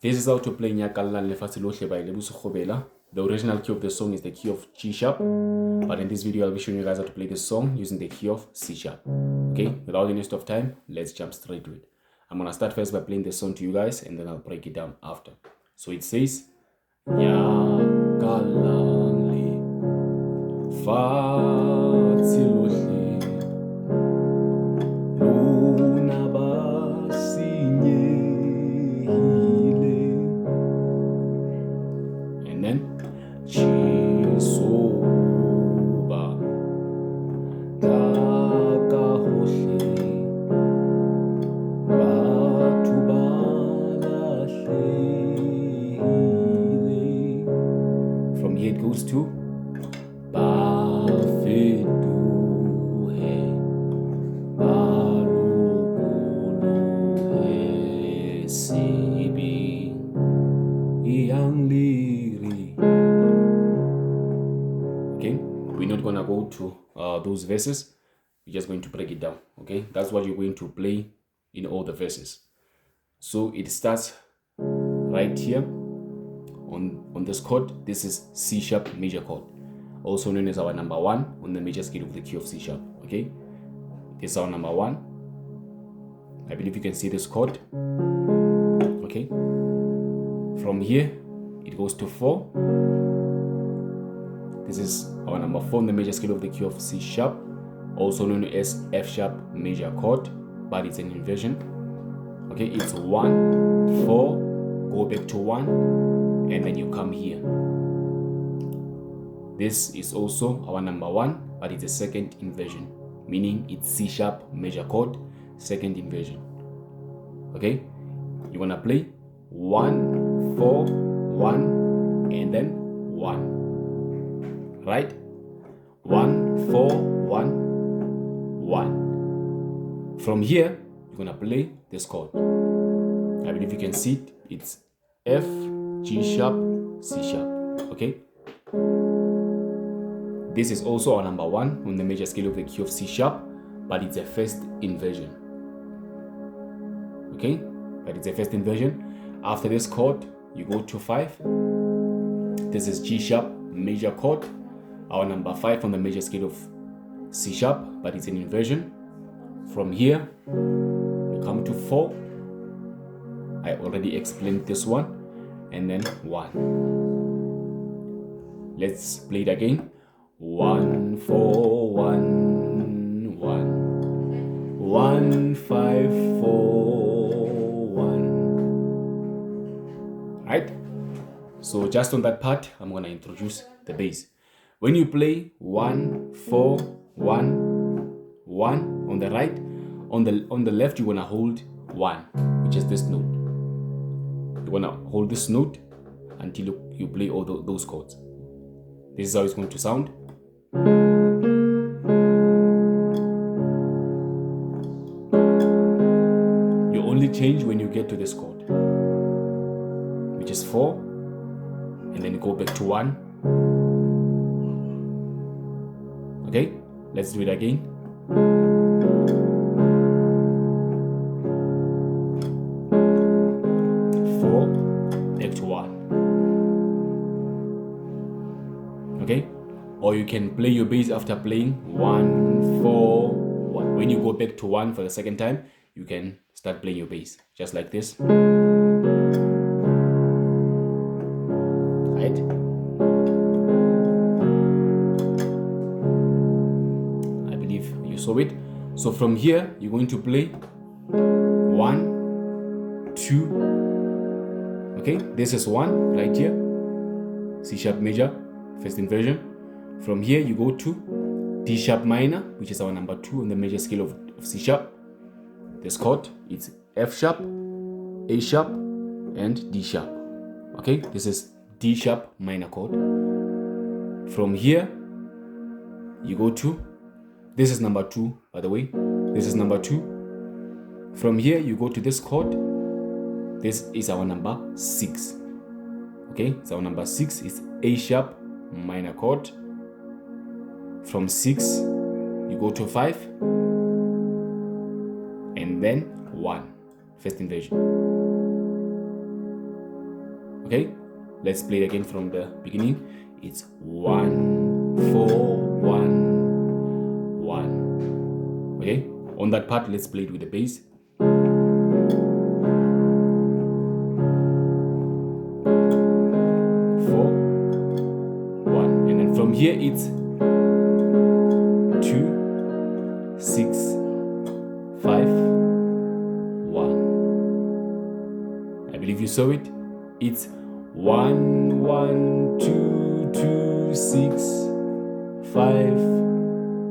This is how to play nyakallang lefatshe lohle by Lebusukgobela. The original key of the song is the key of G sharp, but in this video I'll be showing you guys how to play this song using the key of C sharp. Okay, without any waste of time, let's jump straight to it. I'm gonna start first by playing the song to you guys, and then I'll break it down after. So it says nyakallang lefatshe lohle and then chisoba taka hohle batho ba lahlehile. From here it goes to ba fetohe ba lokolohe sebi yang liri. Okay, we're not gonna go to those verses. We're just going to break it down. Okay, that's what you're going to play in all the verses. So it starts right here on this chord. This is C sharp major chord, also known as our number 1 on the major scale of the key of C sharp. Okay, this is our number 1. I believe you can see this chord. Okay, from here it goes to 4. This is our number 4 on the major scale of the key of C sharp, also known as F sharp major chord, but it's an inversion. Okay, it's 1, 4, go back to 1, and then you come here. This is also our number 1, but it's a second inversion, meaning it's C sharp major chord, second inversion. Okay, you're gonna play 1, 4, 1, and then 1. Right? 1, 4, 1, 1. From here, you're gonna play this chord. I believe you can see it. It's F, G sharp, C sharp. Okay? This is also our number 1 on the major scale of the key of C sharp, but it's a first inversion. Okay? But it's a first inversion. After this chord, you go to 5. This is G sharp major chord, our number 5 on the major scale of C sharp, but it's an inversion. From here, you come to 4. I already explained this one, and then 1. Let's play it again. 1, 4, 1, 1, 1, 5, 4, 1. Right? So just on that part, I'm gonna introduce the bass. When you play 1, 4, 1, 1 on the right, on the left you're gonna hold 1, which is this note. You're gonna hold this note until you play all those chords. This is how it's going to sound. You only change when you get to this chord, which is 4, and then you go back to 1. Okay, let's do it again. Back to 1. Okay, or you can play your bass after playing 1, 4, 1. When you go back to 1 for the second time, you can start playing your bass just like this. Right? I believe you saw it. So from here, you're going to play 1, 2. Okay, this is 1 right here, C sharp major, first inversion. From here you go to D sharp minor, which is our number 2 on the major scale of C sharp. This chord, it's F sharp, A sharp, and D sharp. Okay, this is D sharp minor chord. From here you go to, this is number 2 by the way, this is number 2. From here you go to this chord. This is our number 6. Okay, it's our number 6. It's A sharp minor chord. From 6, you go to 5, and then 1, first inversion. Okay, let's play it again from the beginning. It's 1 4 1 1. Okay, on that part, let's play it with the bass. 4 1, and then from here it's 2 6 5 1. I believe you saw it. It's 1 1 2 2 6 5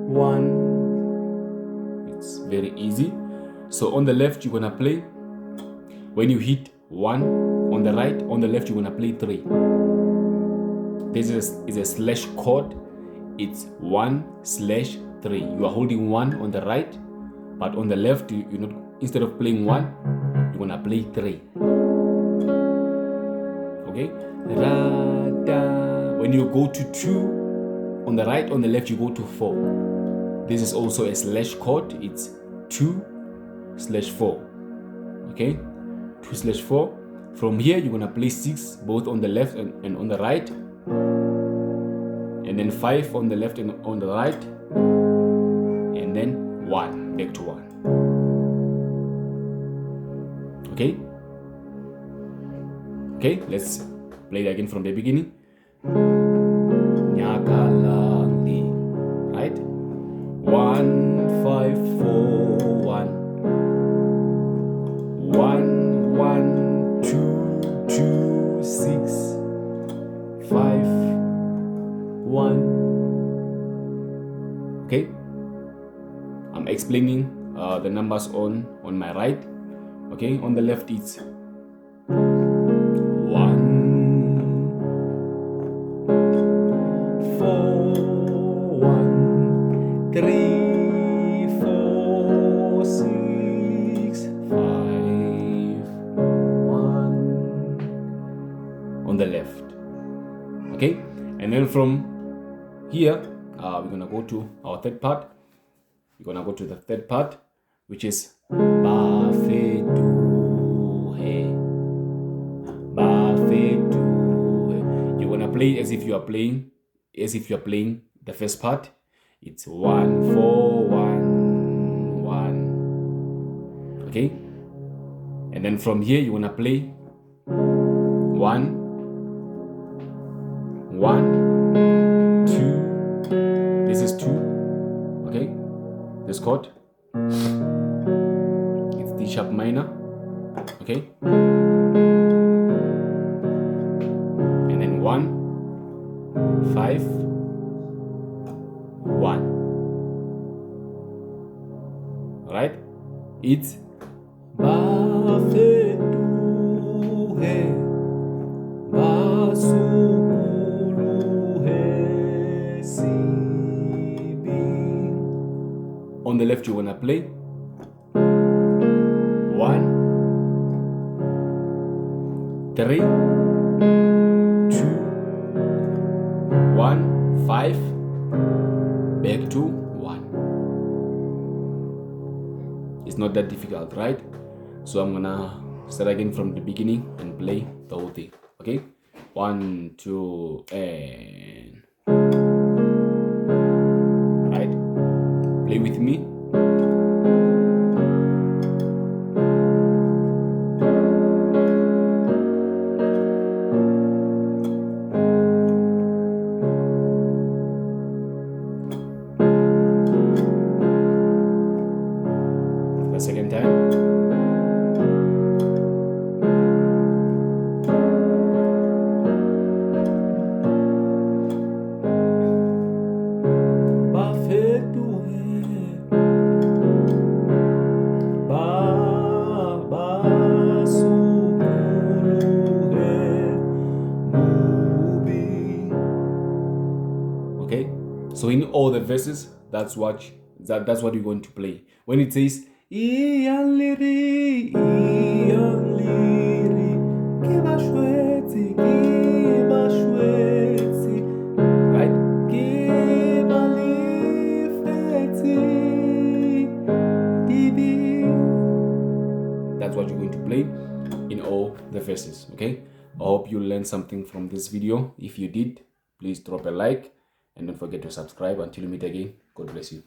1. It's very easy. So on the left you're gonna play, when you hit 1 on the right, on the left you're gonna play 3. This is a slash chord. It's 1 slash 3. You are holding 1 on the right, but on the left you're not, instead of playing 1, you're gonna play 3. Okay, when you go to 2 on the right, on the left you go to 4. This is also a slash chord. It's 2 slash 4. Okay, 2 slash 4. From here you're gonna play 6 both on the left and on the right, and then 5 on the left and on the right, and then 1 back to 1. Okay. Okay, let's play it again from the beginning. Nyakallang, right? 1 5 4 1 1 1 2 2 6 5 1. Okay, I'm explaining the numbers on my right. Okay, on the left it's 3 4 6 5 1 on the left. Okay, and then from here we're gonna go to our third part. We're gonna go to the third part, which is ba fe do he, ba fe do he. You're gonna play as if you are playing the first part. It's 1 4 1 1. Okay, and then from here you wanna play 1 1 2. This is 2. Okay, this chord, it's D sharp minor. Okay, and then 1 5 1. Alright? It's ba fe du he, ba su lu he si bi. On the left you wanna play 1 3 2 1 5 back to 1. It's not that difficult, right? So I'm gonna start again from the beginning and play the whole thing. Okay, 1 2 and right, play with me. Second time. Ba fe du he, ba su lu he mu bi. Okay, so in all the verses, that's what you're going to play. When it says Ian liri, kiba shwetsi, right? Kiba lifetsi, dibi. That's what you're going to play in all the verses, okay? I hope you learned something from this video. If you did, please drop a like and don't forget to subscribe. Until we meet again, God bless you.